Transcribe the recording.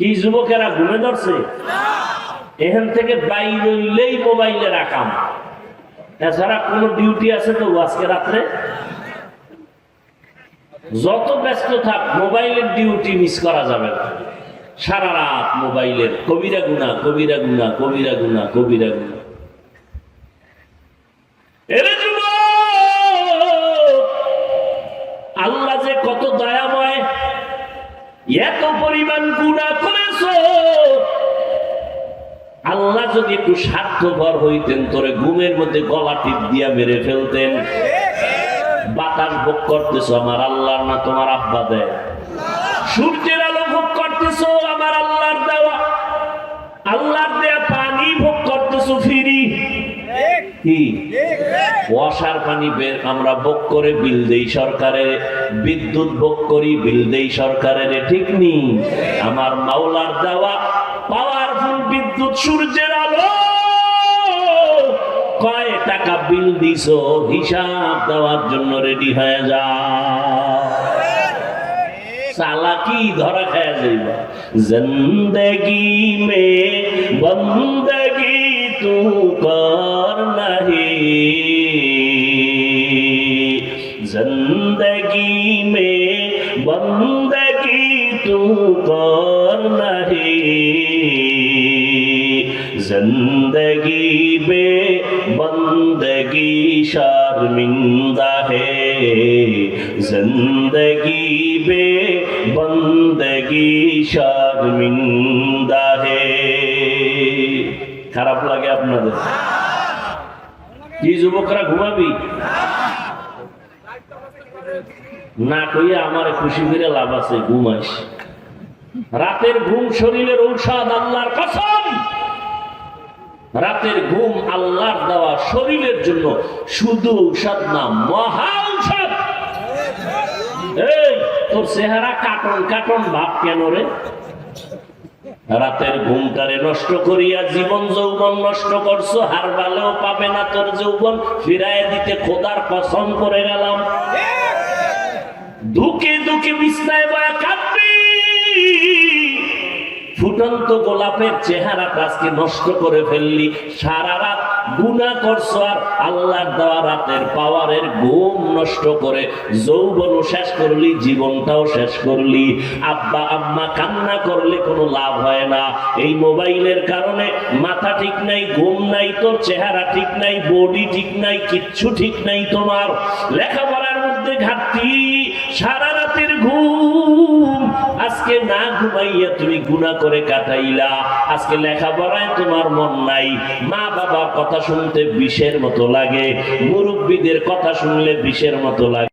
কি যুবকেরা ঘুমে ধরছে? এখান থেকে বাইরে হইলেই মোবাইলের আকাম, এছাড়া কোন ডিউটি আছে তো আজকে রাত্রে? যত ব্যস্ত থাক মোবাইলের ডিউটি মিস করা যাবে না। সারা রাত মোবাইলের কবিরা গুনাহ, কবিরা গুনাহ, কবিরা গুনাহ, কবিরা গুনাহ। এরে যুবক, আল্লাহ যে কত দয়াময়, এত পরিমাণ গুনাহ করেছো। আল্লাহ যদি একটু স্বার্থপর হইতেন তোরে ঘুমের মধ্যে গলা টিপ দিয়া মেরে ফেলতেন। বাতাস ভোগ করতেছো আমার আল্লাহর না তোমার আব্বা দেয়? সূর্যের আলো ভোগ করতেছো আমার আল্লাহর দেওয়া, আল্লাহর দেয়া পানি ভোগ করতেছো ফ্রি। কি ওয়াসার পানি বের আমরা ভোগ করে বিল দেই সরকারের, বিদ্যুৎ ভোগ করি বিল দেই সরকারের, ঠিক নি? আমার মাওলার দেওয়া পাওয়ারফুল বিদ্যুৎ সূর্যের আলো, কয় টাকা বিল দিছো হিসাব দেওয়ার জন্য রেডি হয়ে যা। চালাকি ধরা খায়া যাইব। জিন্দেগি মে বন্দগি তু কর নাহি, জিন্দেগি মে বন্দগি তু কর নাহি, जिंदगी बे बंदगी शर्मिंदा है, जिंदगी बे बंदगी शर्मिंदा है। খারাপ লাগে আপনাদের? কি যুবকরা ঘুমাবি না কইয়া আমার খুশি করে লাভ আছে, ঘুমাইস। রাতের ঘুম শরীরের ঔষধ, আল্লাহর কসম। রাতের ঘুম আল্লাহর দেওয়া শরীরের জন্য শুধু ঔষধ না, মহা ঔষধ। এই তোর চেহারা কাটন কাটন ভাব কেন রে? রাতের ঘুমটারে নষ্ট করিয়া জীবন যৌবন নষ্ট করছো। হার বালেও পাবে না তোর যৌবন ফিরায় দিতে, খোদার কসম করে গেলাম। দুকে দুকে বিছনায় বয়া কাঁদবি, ফুটন্ত গোলাপের চেহারাটা আজকে নষ্ট করে ফেললি। সারা রাত গুনাহ করছো আর আল্লাহর দেওয়া রাতের পাওয়ারের ঘুম নষ্ট করে যৌবনও শেষ করলি, জীবনটাও শেষ করলি। আব্বা আম্মা কান্না করলে কোনো লাভ হয় না। এই মোবাইলের কারণে মাথা ঠিক নাই, ঘুম নাই, তোর চেহারা ঠিক নাই, বডি ঠিক নাই, কিচ্ছু ঠিক নাই। তোমার লেখাপড়ার মধ্যে ঘাটতি, সারা রাতের ঘুম আজকে না ঘুমাইয়া তুমি গুনাহ করে কাটাইলা। আজকে লেখাপড়ায় তোমার মন নাই, মা বাবার কথা শুনতে বিষের মতো লাগে, মুরব্বীদের কথা শুনলে বিষের মতো লাগে।